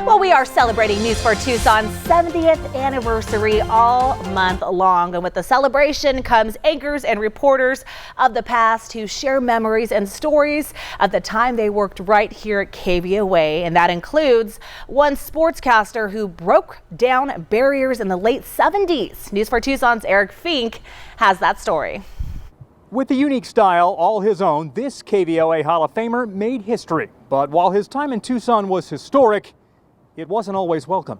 Well, we are celebrating News 4 Tucson's 70th anniversary all month long. And with the celebration comes anchors and reporters of the past who share memories and stories of the time they worked right here at KVOA. And that includes one sportscaster who broke down barriers in the late 70s. News 4 Tucson's Eric Fink has that story. With a unique style all his own, this KVOA Hall of Famer made history. But while his time in Tucson was historic, it wasn't always welcome.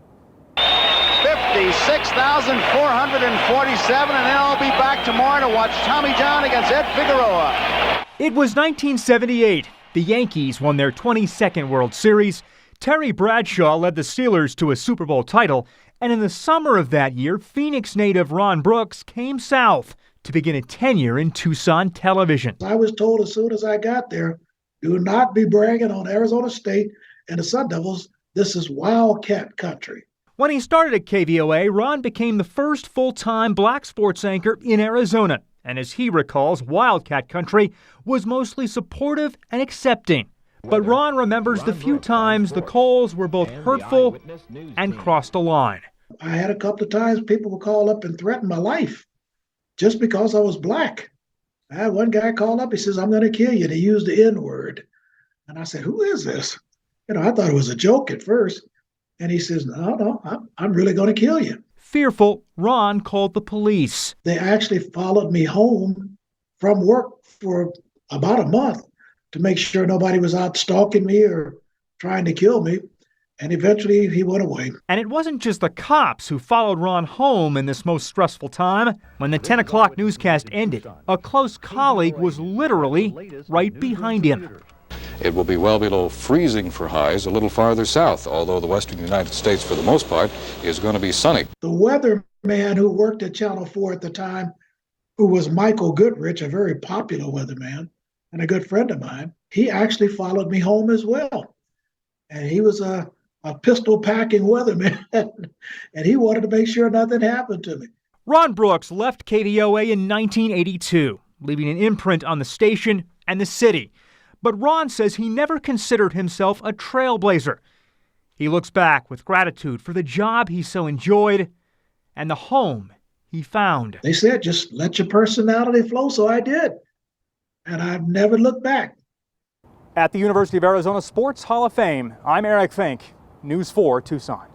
56,447, and then I'll be back tomorrow to watch Tommy John against Ed Figueroa. It was 1978. The Yankees won their 22nd World Series. Terry Bradshaw led the Steelers to a Super Bowl title. And in the summer of that year, Phoenix native Ron Brooks came south to begin a tenure in Tucson television. I was told as soon as I got there, do not be bragging on Arizona State and the Sun Devils. This is Wildcat country. When he started at KVOA, Ron became the first full-time black sports anchor in Arizona. And as he recalls, Wildcat country was mostly supportive and accepting. But Ron remembers the few times the calls were both hurtful and crossed a line. I had a couple of times people would call up and threaten my life just because I was black. I had one guy call up, he says, I'm going to kill you. They used the N-word. And I said, who is this? I thought it was a joke at first. And he says, no, I'm really going to kill you. Fearful, Ron called the police. They actually followed me home from work for about a month to make sure nobody was out stalking me or trying to kill me. And eventually he went away. And it wasn't just the cops who followed Ron home in this most stressful time. When the 10 o'clock newscast ended, a close colleague was literally right behind him. It will be well below freezing for highs a little farther south, although the western United States, for the most part, is going to be sunny. The weatherman who worked at Channel 4 at the time, who was Michael Goodrich, a very popular weatherman and a good friend of mine, he actually followed me home as well. And he was a pistol-packing weatherman, and he wanted to make sure nothing happened to me. Ron Brooks left KVOA in 1982, leaving an imprint on the station and the city. But Ron says he never considered himself a trailblazer. He looks back with gratitude for the job he so enjoyed and the home he found. They said, just let your personality flow, so I did. And I've never looked back. At the University of Arizona Sports Hall of Fame, I'm Eric Fink, News 4 Tucson.